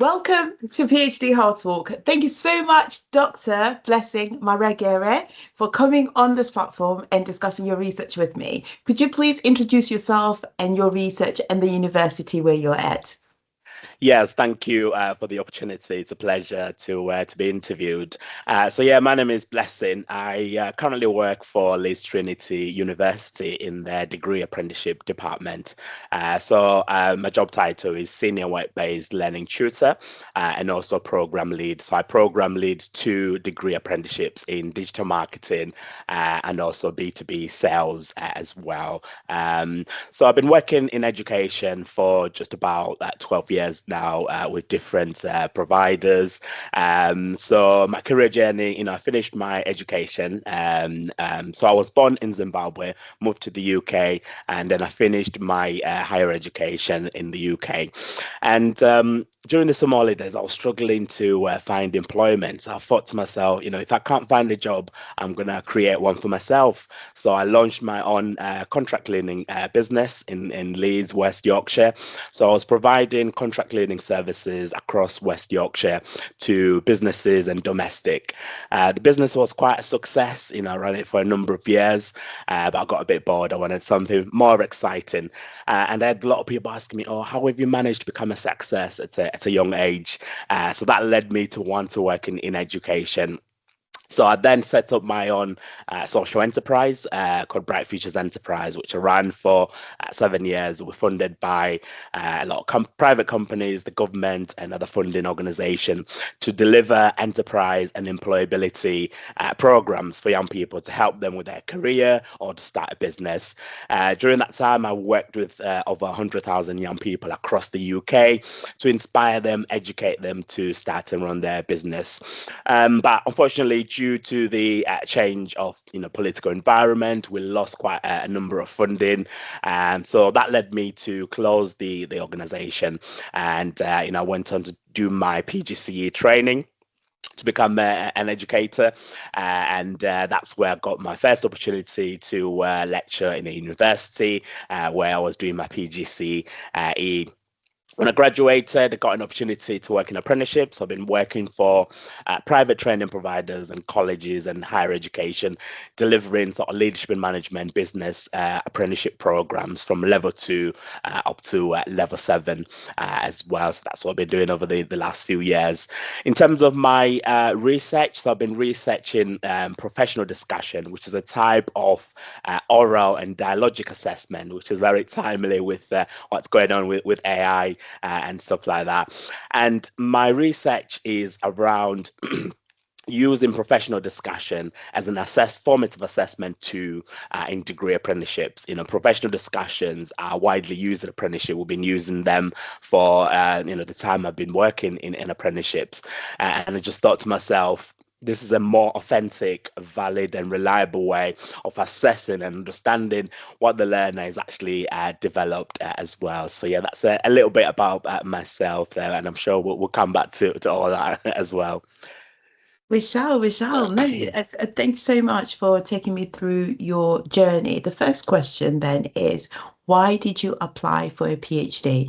Welcome to PhD Hard Talk. Thank you so much, Dr. Blessing Maregere, for coming on this platform and discussing your research with me. Could you please introduce yourself and your research and the university where you're at? Yes, thank you for the opportunity. It's a pleasure to be interviewed. My name is Blessing. I currently work for Leeds Trinity University in their degree apprenticeship department. My job title is Senior Work-Based Learning Tutor and also Program Lead. So I program lead 2 degree apprenticeships in digital marketing and also B2B sales as well. So I've been working in education for just about 12 years now with different providers. So my career journey, I finished my education. So I was born in Zimbabwe, moved to the UK, and then I finished my higher education in the UK. And during the summer holidays, I was struggling to find employment. So I thought to myself, if I can't find a job, I'm going to create one for myself. So I launched my own contract cleaning business in Leeds, West Yorkshire. So I was providing contract cleaning services across West Yorkshire to businesses and domestic. The business was quite a success. I ran it for a number of years, but I got a bit bored. I wanted something more exciting. And I had a lot of people asking me, oh, how have you managed to become a success at a young age? So that led me to want to work in education. So I then set up my own social enterprise called Bright Futures Enterprise, which I ran for 7 years. We're funded by a lot of private companies, the government, and other funding organizations to deliver enterprise and employability programs for young people to help them with their career or to start a business. During that time, I worked with over 100,000 young people across the UK to inspire them, educate them to start and run their business. But unfortunately, due to the change of political environment, we lost quite a number of funding, so that led me to close the organization, and I went on to do my PGCE training to become an educator, and that's where I got my first opportunity to lecture in a university where I was doing my PGCE. When I graduated, I got an opportunity to work in apprenticeships. I've been working for private training providers and colleges and higher education, delivering sort of leadership and management business apprenticeship programs from level 2 up to level 7 as well. So that's what I've been doing over the last few years. In terms of my research, so I've been researching professional discussion, which is a type of oral and dialogic assessment, which is very timely with what's going on with AI. And stuff like that. And my research is around using professional discussion as an formative assessment to in degree apprenticeships. Professional discussions are widely used in apprenticeship. We've been using them for the time I've been working in apprenticeships, and I just thought to myself, this is a more authentic, valid, and reliable way of assessing and understanding what the learner is actually developed as well. So yeah, that's a little bit about myself there, and I'm sure we'll come back to all that as well. We shall. No, thank you so much for taking me through your journey. The first question then is, why did you apply for a PhD?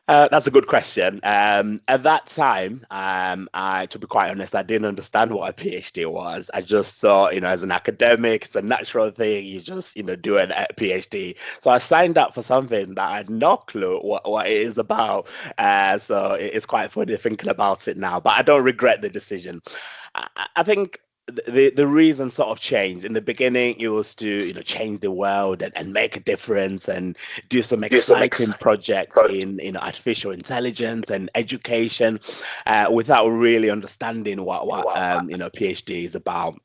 That's a good question. At that time, to be quite honest, I didn't understand what a PhD was. I just thought, as an academic, it's a natural thing. You just, do a PhD. So I signed up for something that I had no clue what it is about. So it's quite funny thinking about it now, but I don't regret the decision. I think the reason sort of changed. In the beginning, it was to change the world and make a difference and do some exciting projects in artificial intelligence and education, without really understanding what PhD is about.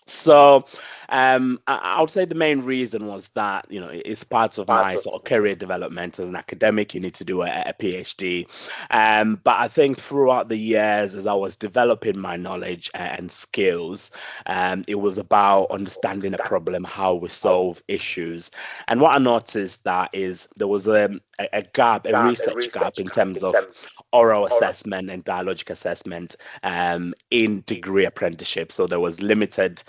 So I would say the main reason was that it's part of my sort of career development as an academic. You need to do a PhD, but I think throughout the years, as I was developing my knowledge and skills, it was about understanding a problem, how we solve issues. And what I noticed that is there was a research gap in terms of oral assessment and dialogic assessment in degree apprenticeship. So there was limited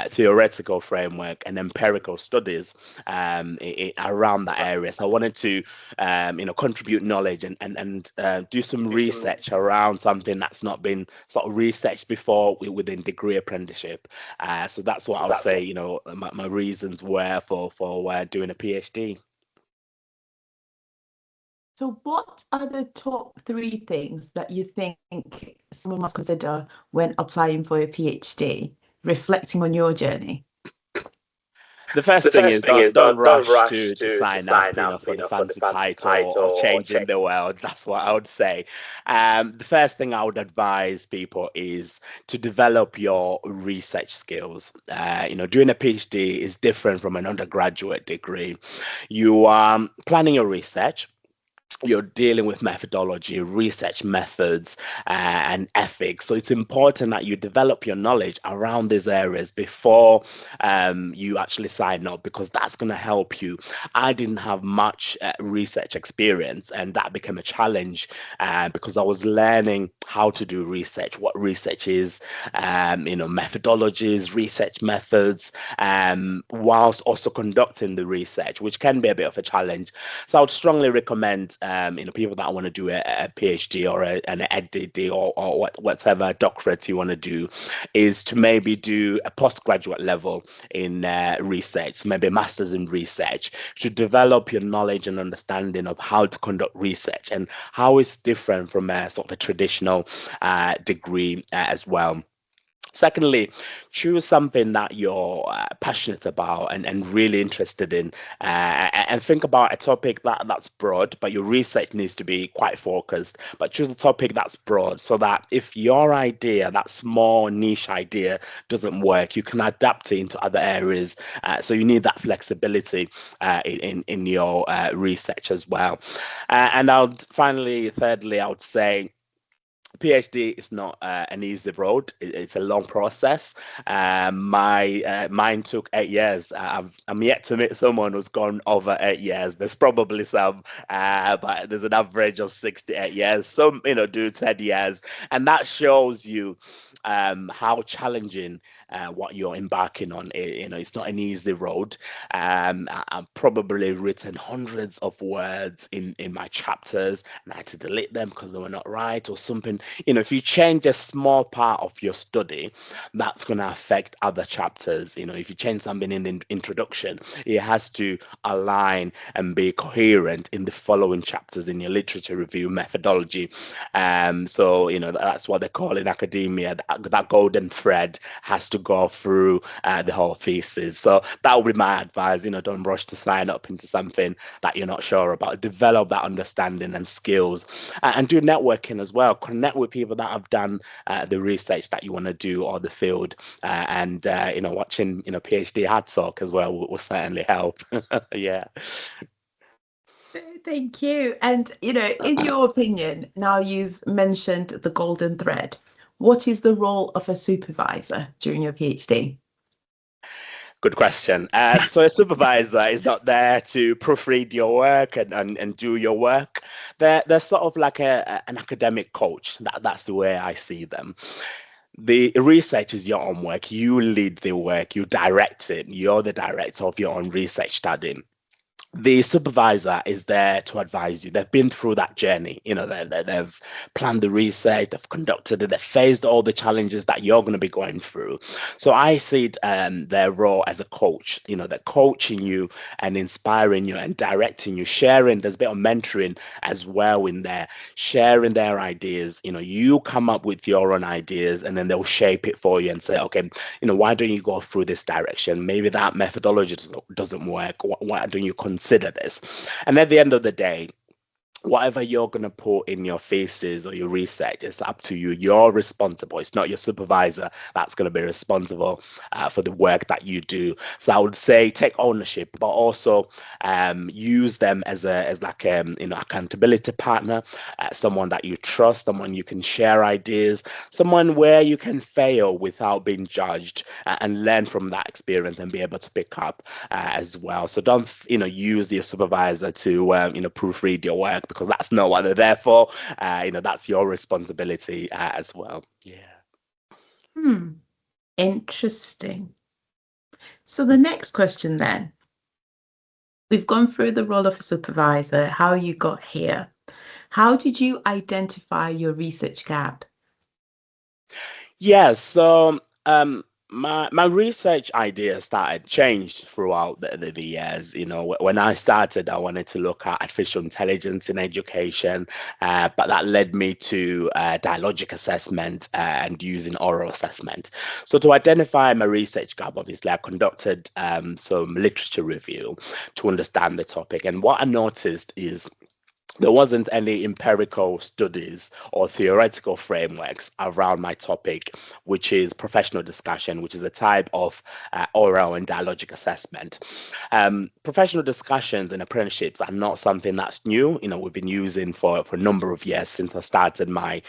theoretical framework and empirical studies around that area. So I wanted to contribute knowledge and do some research around something that's not been sort of researched before within degree apprenticeship. So that's what I would say, my reasons were for doing a PhD. So what are the top three things that you think someone must consider when applying for a PhD, reflecting on your journey? The first thing is don't rush to sign up, for the fancy title or changing the world. That's what I would say. The first thing I would advise people is to develop your research skills. Doing a PhD is different from an undergraduate degree. You are planning your research. You're dealing with methodology, research methods, and ethics. So it's important that you develop your knowledge around these areas before you actually sign up, because that's going to help you. I didn't have much research experience, and that became a challenge because I was learning how to do research, what research is, methodologies, research methods, whilst also conducting the research, which can be a bit of a challenge. So I would strongly recommend people that want to do a PhD or an EdD or whatever doctorate you want to do, is to maybe do a postgraduate level in research, maybe a master's in research, to develop your knowledge and understanding of how to conduct research and how it's different from a sort of a traditional degree as well. Secondly, choose something that you're passionate about and really interested in, and think about a topic that's broad, but your research needs to be quite focused. But choose a topic that's broad, so that if your idea, that small niche idea, doesn't work, you can adapt it into other areas. So you need that flexibility in your research as well. And thirdly, I would say PhD is not an easy road. It's a long process. Mine took 8 years. I'm yet to meet someone who's gone over 8 years. There's probably some, but there's an average of 6 to 8 years. Some, do 10 years, and that shows you how challenging what you're embarking on. It's not an easy road. I've probably written hundreds of words in my chapters, and I had to delete them because they were not right or something. If you change a small part of your study, that's going to affect other chapters. If you change something in the introduction, it has to align and be coherent in the following chapters in your literature review methodology. So that's what they call in academia, that golden thread has to go through the whole thesis. So that would be my advice. Don't rush to sign up into something that you're not sure about. Develop that understanding and skills, and do networking as well. Connect with people that have done the research that you want to do, or the field, and watching PhD hard talk as well will certainly help. Yeah. Thank you. And, in your opinion, now you've mentioned the golden thread, what is the role of a supervisor during your PhD? Good question. So a supervisor is not there to proofread your work and do your work. They're sort of like an academic coach. That's the way I see them. The research is your own work. You lead the work. You direct it. You're the director of your own research study. The supervisor is there to advise you. They've been through that journey. They've planned the research, they've conducted it, they've faced all the challenges that you're going to be going through. So I see their role as a coach. They're coaching you and inspiring you and directing you, sharing. There's a bit of mentoring as well in there, sharing their ideas. You come up with your own ideas, and then they'll shape it for you and say, okay, why don't you go through this direction? Maybe that methodology doesn't work. Why don't you consider this? And at the end of the day, whatever you're going to put in your thesis or your research, it's up to you. You're responsible. It's not your supervisor that's going to be responsible for the work that you do. So I would say take ownership, but also use them as accountability partner, someone that you trust, someone you can share ideas, someone where you can fail without being judged, and learn from that experience and be able to pick up as well. So don't use your supervisor to proofread your work, because that's not what they're there for. That's your responsibility as well. Yeah. Interesting. So the next question then, we've gone through the role of a supervisor, how you got here. How did you identify your research gap? Yeah, so my research idea started changed throughout the years. You know, when I started, I wanted to look at artificial intelligence in education, but that led me to dialogic assessment and using oral assessment. So to identify my research gap, obviously, I conducted some literature review to understand the topic, and what I noticed is there wasn't any empirical studies or theoretical frameworks around my topic, which is professional discussion, which is a type of oral and dialogic assessment. Professional discussions and apprenticeships are not something that's new. You know, we've been using for a number of years since I started my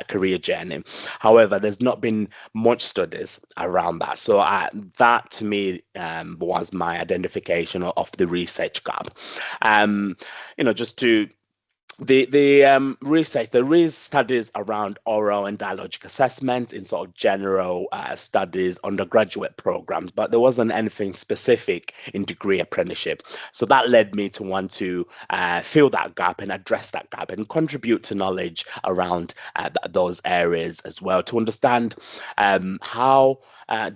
career journey. However, there's not been much studies around that. So that to me was my identification of the research gap. Just to the research, there is studies around oral and dialogic assessment in sort of general studies, undergraduate programs, but there wasn't anything specific in degree apprenticeship. So that led me to want to fill that gap and address that gap and contribute to knowledge around those areas as well, to understand how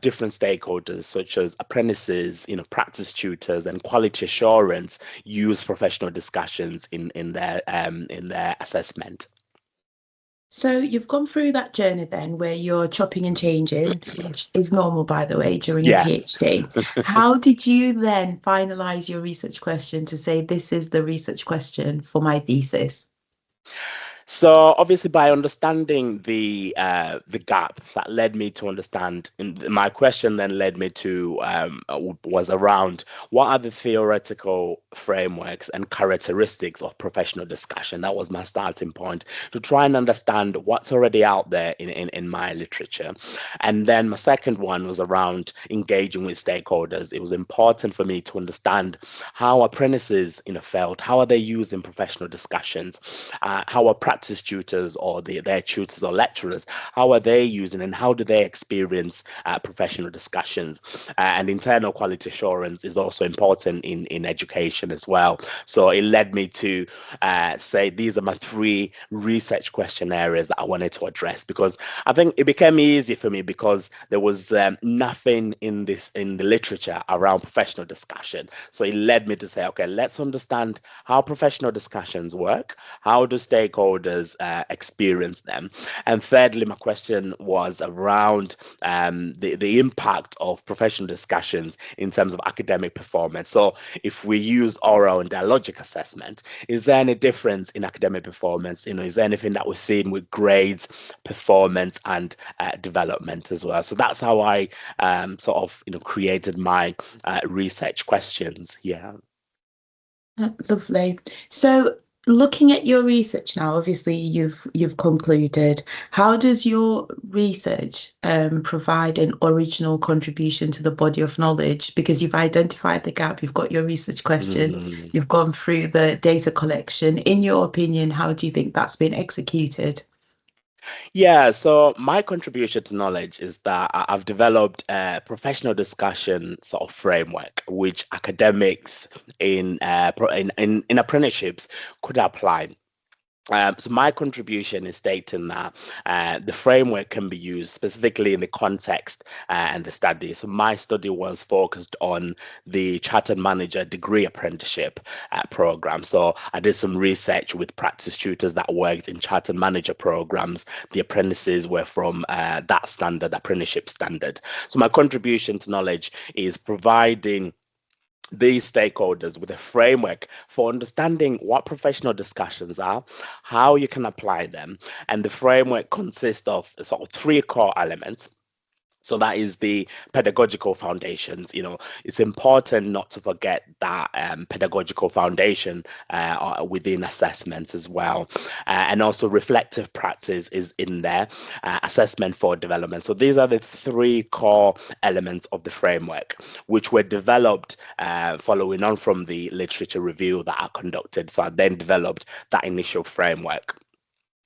different stakeholders such as apprentices, practice tutors and quality assurance use professional discussions in their assessment. So you've gone through that journey then where you're chopping and changing, which is normal, by the way, during a Yes. PhD. How did you then finalize your research question to say this is the research question for my thesis? So obviously, by understanding the gap, that led me to understand. My question then led me to was around what are the theoretical frameworks and characteristics of professional discussion. That was my starting point to try and understand what's already out there in my literature. And then my second one was around engaging with stakeholders. It was important for me to understand how apprentices, felt. How are they using professional discussions? How are practice tutors or their tutors or lecturers, how are they using and how do they experience professional discussions? And internal quality assurance is also important in education as well. So it led me to say these are my three research question areas that I wanted to address, because I think it became easy for me because there was nothing in the literature around professional discussion. So it led me to say, okay, let's understand how professional discussions work. How do stakeholders experience them? And thirdly, my question was around the impact of professional discussions in terms of academic performance. So if we use oral and dialogic assessment, is there any difference in academic performance? Is there anything that we're seeing with grades, performance, and development as well? So that's how I sort of created my research questions. Yeah. Lovely. So looking at your research now, obviously you've concluded. How does your research provide an original contribution to the body of knowledge? Because you've identified the gap, you've got your research question, Mm. you've gone through the data collection. In your opinion, how do you think that's been executed? Yeah, so my contribution to knowledge is that I've developed a professional discussion sort of framework which academics in apprenticeships could apply. So my contribution is stating that the framework can be used specifically in the context and the study. So my study was focused on the Chartered Manager degree apprenticeship program. So I did some research with practice tutors that worked in Chartered Manager programs. The apprentices were from that standard, apprenticeship standard. So my contribution to knowledge is providing these stakeholders with a framework for understanding what professional discussions are, how you can apply them, and the framework consists of sort of three core elements. So that is the pedagogical foundations. It's important not to forget that pedagogical foundation within assessment as well. And also reflective practice is in there, assessment for development. So these are the three core elements of the framework, which were developed following on from the literature review that I conducted. So I then developed that initial framework.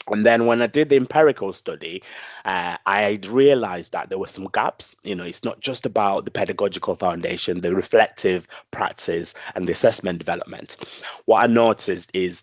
And then when I did the empirical study, I realized that there were some gaps. It's not just about the pedagogical foundation, the reflective practice, and the assessment development. What I noticed is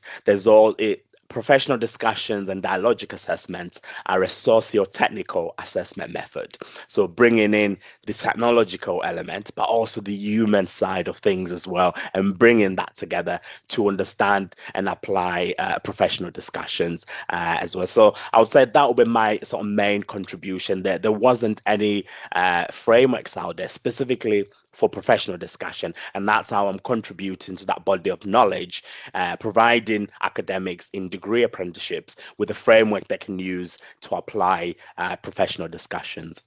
professional discussions and dialogic assessments are a socio-technical assessment method. So bringing in the technological element, but also the human side of things as well, and bringing that together to understand and apply professional discussions as well. So I would say that would be my sort of main contribution there. There wasn't any frameworks out there specifically for professional discussion, and that's how I'm contributing to that body of knowledge, providing academics in degree apprenticeships with a framework they can use to apply professional discussions.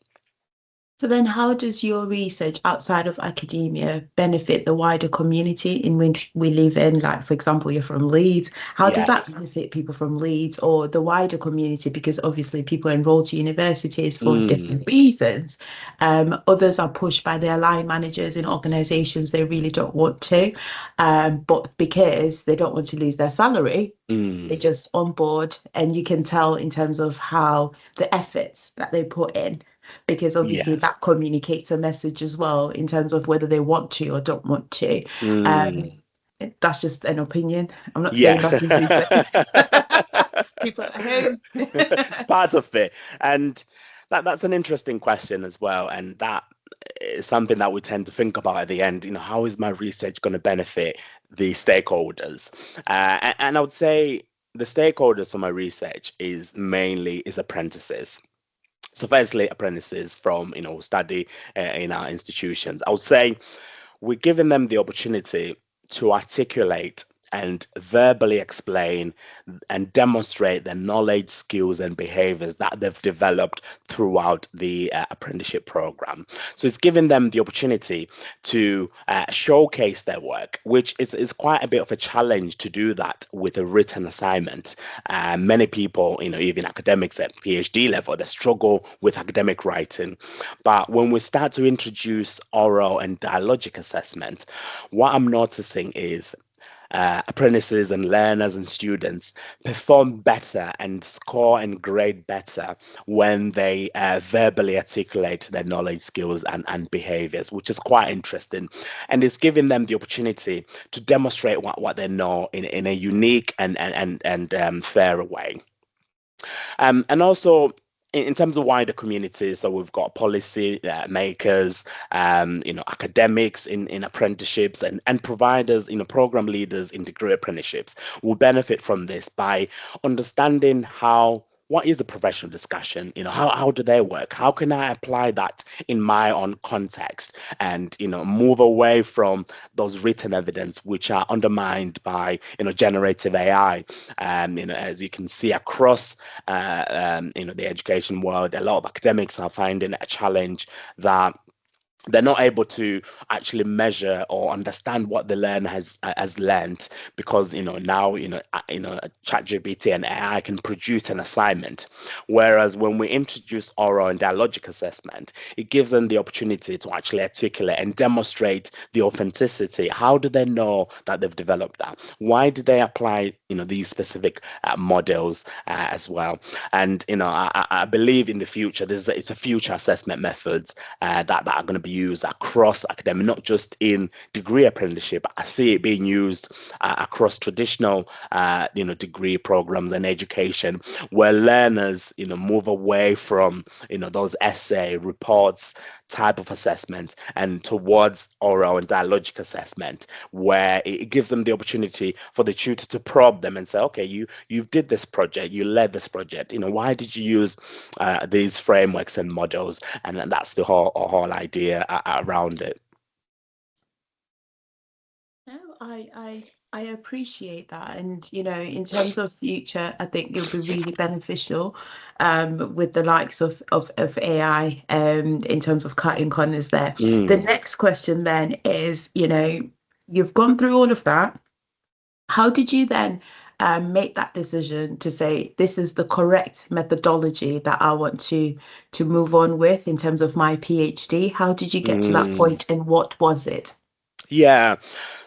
So then how does your research outside of academia benefit the wider community in which we live in? Like, for example, you're from Leeds. How does that Yes. benefit people from Leeds or the wider community? Because obviously people enroll to universities for different reasons. Others are pushed by their line managers in organizations they really don't want to. But because they don't want to lose their salary, they're just on board. And you can tell in terms of how the efforts that they put in, because obviously Yes. that communicates a message as well in terms of whether they want to or don't want to. That's just an opinion. I'm not saying Yeah. that is research. People at home. It's part of it. And that's an interesting question as well. And that is something that we tend to think about at the end. How is my research going to benefit the stakeholders? And I would say the stakeholders for my research is apprentices. So firstly, apprentices from study in our institutions. I would say we're giving them the opportunity to articulate and verbally explain and demonstrate the knowledge, skills, and behaviors that they've developed throughout the apprenticeship program. So it's giving them the opportunity to showcase their work, which is quite a bit of a challenge to do that with a written assignment. Many people, even academics at Ph.D. level, they struggle with academic writing. But when we start to introduce oral and dialogic assessment, what I'm noticing is apprentices and learners and students perform better and score and grade better when they verbally articulate their knowledge, skills, and behaviors, which is quite interesting. And it's giving them the opportunity to demonstrate what they know in a unique and fair way. And also in terms of wider community, so we've got policy makers, academics in apprenticeships and providers, program leaders in degree apprenticeships will benefit from this by understanding what is a professional discussion? How do they work? How can I apply that in my own context and, move away from those written evidence which are undermined by, generative AI. As you can see across, the education world, a lot of academics are finding a challenge that they're not able to actually measure or understand what the learner has learned because now ChatGPT and AI can produce an assignment, whereas when we introduce oral and dialogic assessment, it gives them the opportunity to actually articulate and demonstrate the authenticity. How do they know that they've developed that? Why do they apply these specific models as well? And I believe in the future it's a future assessment methods that are going to be used across academia, not just in degree apprenticeship. I see it being used across traditional, degree programs and education, where learners, move away from, those essay reports type of assessment and towards oral and dialogic assessment, where it gives them the opportunity for the tutor to probe them and say, okay, you did this project, you led this project, why did you use these frameworks and models? And that's the whole idea around it. No, I appreciate that. And in terms of future, I think it'll be really beneficial with the likes of AI in terms of cutting corners there. The Mm, next question then is, you've gone through all of that. How did you then make that decision to say this is the correct methodology that I want to move on with in terms of my PhD? How did you get to that mm. point and what was it? Yeah.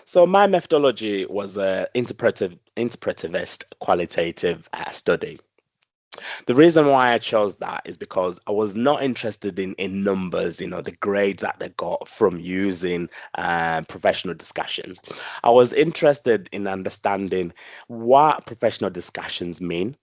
So my methodology was a interpretivist qualitative study. The reason why I chose that is because I was not interested in numbers, the grades that they got from using professional discussions. I was interested in understanding what professional discussions mean.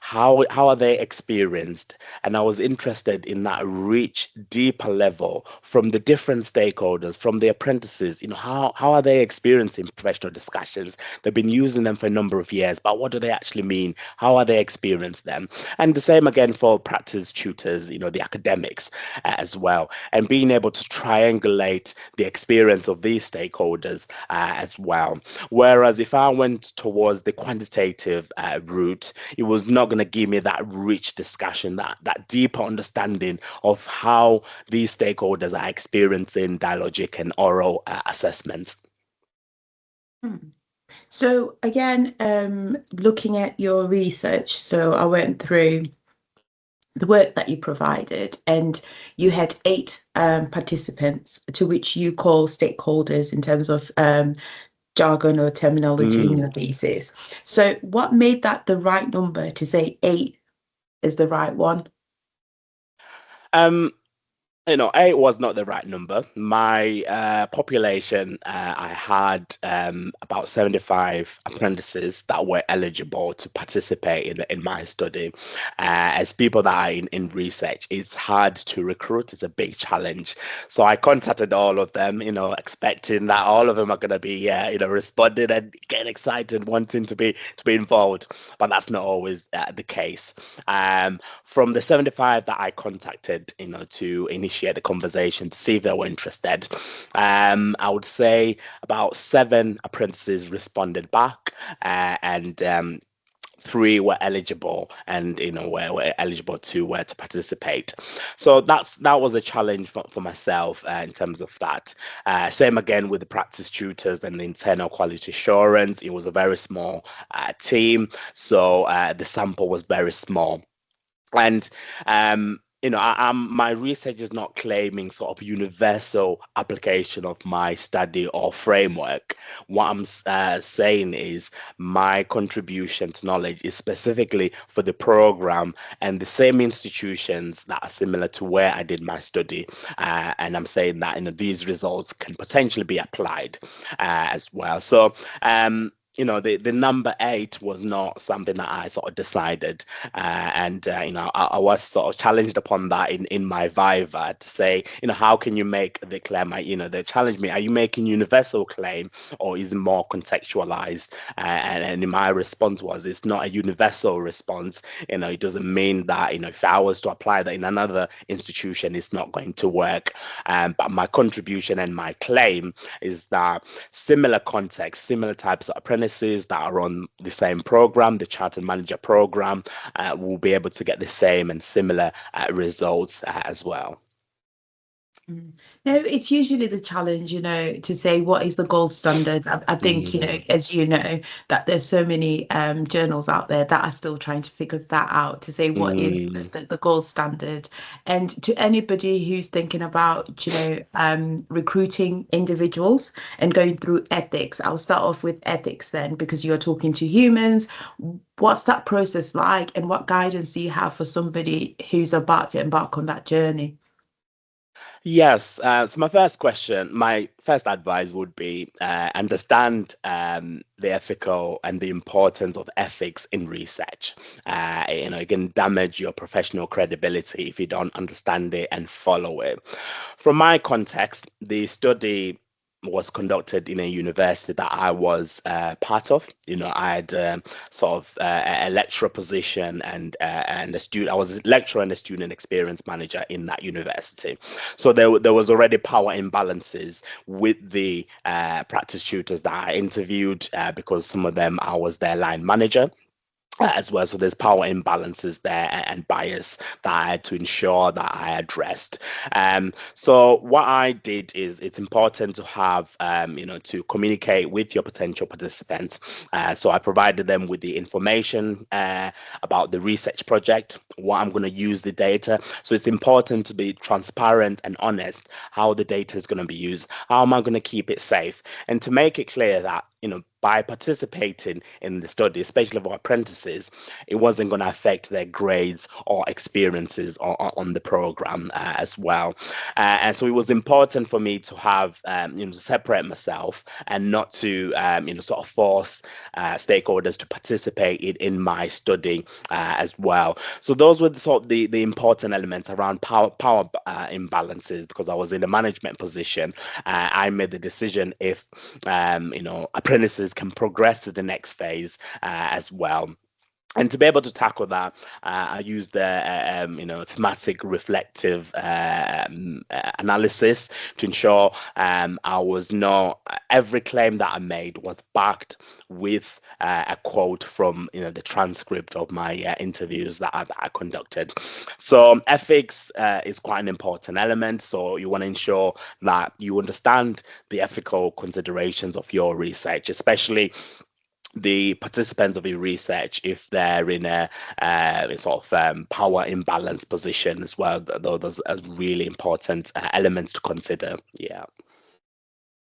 How are they experienced? And I was interested in that rich, deeper level from the different stakeholders, from the apprentices. How are they experiencing professional discussions? They've been using them for a number of years, but what do they actually mean? How are they experienced them? And the same again for practice tutors, the academics as well, and being able to triangulate the experience of these stakeholders as well. Whereas if I went towards the quantitative route, it was not going to give me that rich discussion, that deeper understanding of how these stakeholders are experiencing dialogic and oral assessments. Hmm. So again, looking at your research, so I went through the work that you provided, and you had 8 participants, to which you call stakeholders in terms of jargon or terminology in your thesis. So what made that the right number to say 8 is the right one? Um, 8 was not the right number. My population, I had about 75 apprentices that were eligible to participate in my study. As people that are in research, it's hard to recruit. It's a big challenge. So I contacted all of them, expecting that all of them are going to be, responding and getting excited, wanting to be involved. But that's not always the case. From the 75 that I contacted, to initiate the conversation to see if they were interested, I would say about 7 apprentices responded back, and 3 were eligible and were eligible to participate. So that was a challenge for myself in terms of that. Same again with the practice tutors and the internal quality assurance. It was a very small team, so the sample was very small. And my research is not claiming sort of universal application of my study or framework. What I'm saying is my contribution to knowledge is specifically for the program and the same institutions that are similar to where I did my study. And I'm saying that these results can potentially be applied as well. So the number 8 was not something that I sort of decided, and I was sort of challenged upon that in my viva to say, how can you make the claim? They challenged me, are you making universal claim or is it more contextualized? And my response was, it's not a universal response. It doesn't mean that if I was to apply that in another institution, it's not going to work. But my contribution and my claim is that similar context, similar types of apprentices that are on the same program, the Chartered Manager program, will be able to get the same and similar results as well. No, it's usually the challenge, to say what is the gold standard. I think, as you know, that there's so many journals out there that are still trying to figure that out, to say what is the gold standard. And to anybody who's thinking about, recruiting individuals and going through ethics, I'll start off with ethics then, because you're talking to humans. What's that process like, and what guidance do you have for somebody who's about to embark on that journey? Yes. So my first advice would be understand the ethical and the importance of ethics in research. It can damage your professional credibility if you don't understand it and follow it. From my context, the study was conducted in a university that I was part of. I had sort of a lecturer position and a student. I was a lecturer and a student experience manager in that university. So there was already power imbalances with the practice tutors that I interviewed, because some of them I was their line manager as well. So there's power imbalances there and bias that I had to ensure that I addressed. So what I did is, it's important to have, to communicate with your potential participants. So I provided them with the information about the research project, what I'm going to use the data. So it's important to be transparent and honest how the data is going to be used. How am I going to keep it safe? And to make it clear that by participating in the study, especially for apprentices, it wasn't going to affect their grades or experiences on the program as well. And so it was important for me to have, to separate myself and not to, sort of force stakeholders to participate in my study as well. So those were the important elements around power imbalances, because I was in a management position. I made the decision if apprentices can progress to the next phase as well. And to be able to tackle that, I used the thematic reflective analysis to ensure I was not every claim that I made was backed with a quote from the transcript of my interviews that I conducted. So ethics is quite an important element. So you want to ensure that you understand the ethical considerations of your research, especially the participants of your research if they're in a sort of power imbalance position as well. Those are really important elements to consider. Yeah.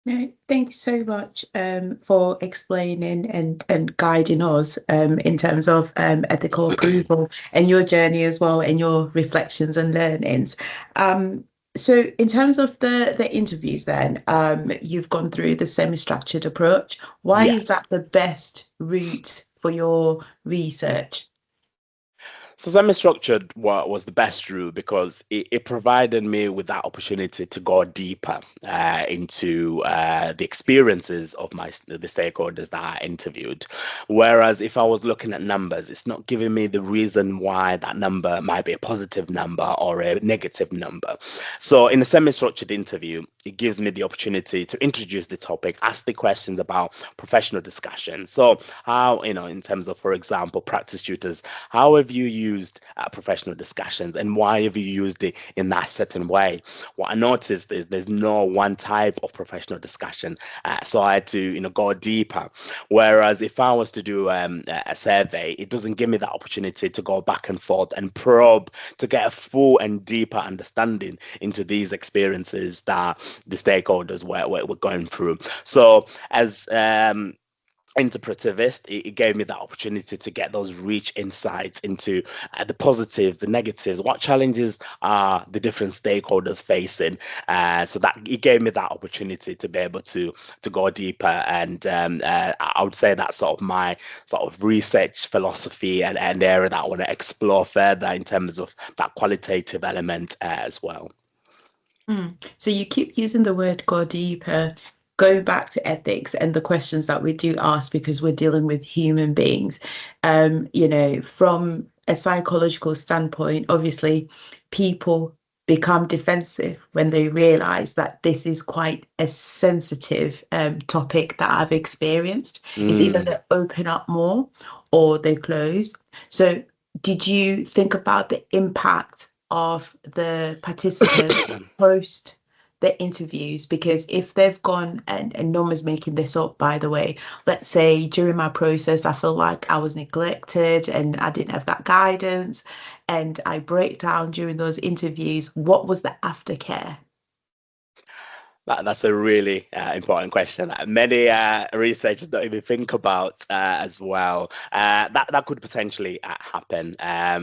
No, thank you so much for explaining and guiding us in terms of ethical approval and your journey as well, and your reflections and learnings. So in terms of the interviews then, you've gone through the semi-structured approach. Why is Yes. that the best route for your research? So semi-structured was the best route because it provided me with that opportunity to go deeper into the experiences of the stakeholders that I interviewed. Whereas if I was looking at numbers, it's not giving me the reason why that number might be a positive number or a negative number. So in a semi-structured interview, it gives me the opportunity to introduce the topic, ask the questions about professional discussion. So how, in terms of, for example, practice tutors, how have you used professional discussions, and why have you used it in that certain way? What I noticed is there's no one type of professional discussion, so I had to go deeper. Whereas if I was to do a survey, it doesn't give me that opportunity to go back and forth and probe to get a full and deeper understanding into these experiences that the stakeholders were going through. So as interpretivist, it gave me that opportunity to get those rich insights into the positives, the negatives, what challenges are the different stakeholders facing. So that it gave me that opportunity to be able to go deeper. And I would say that's sort of my sort of research philosophy and area that I want to explore further in terms of that qualitative element as well. So you keep using the word go deeper, go back to ethics and the questions that we do ask because we're dealing with human beings. From a psychological standpoint, obviously, people become defensive when they realize that this is quite a sensitive topic that I've experienced. It's either Mm. they open up more or they close. So did you think about the impact of the participants post the interviews? Because if they've gone, and Noma's making this up, by the way, let's say during my process, I feel like I was neglected and I didn't have that guidance, and I break down during those interviews, what was the aftercare? That's a really important question that many researchers don't even think about as well. That could potentially happen.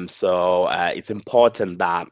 So it's important that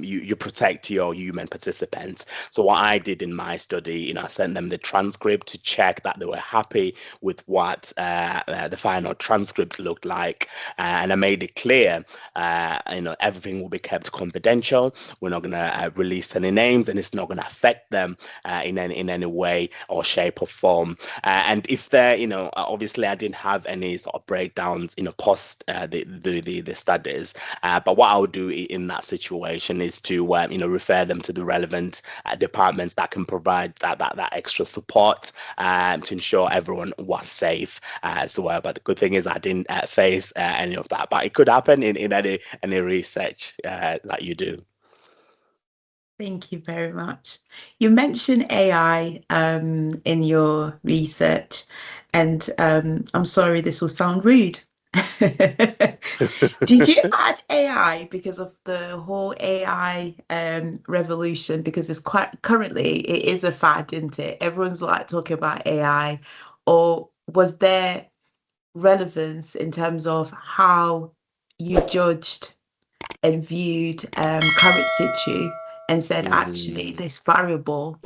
you protect your human participants. So what I did in my study, I sent them the transcript to check that they were happy with what the final transcript looked like, and I made it clear, everything will be kept confidential. We're not going to release any names, and it's not going to affect them in any way or shape or form. And if they're, obviously I didn't have any sort of breakdowns, post the studies, but what I would do in that situation is to refer them to the relevant departments that can provide that extra support to ensure everyone was safe as well. But the good thing is I didn't face any of that, but it could happen in any research that you do. Thank you very much. You mentioned AI in your research, and I'm sorry, this will sound rude. Did you add AI because of the whole AI revolution? Because it's quite currently it is a fad, isn't it? Everyone's like talking about AI. Or was there relevance in terms of how you judged and viewed current situ and said, actually, Mm, this variable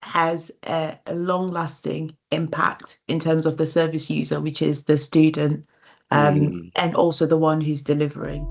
has a long-lasting impact in terms of the service user, which is the student, mm. and also the one who's delivering.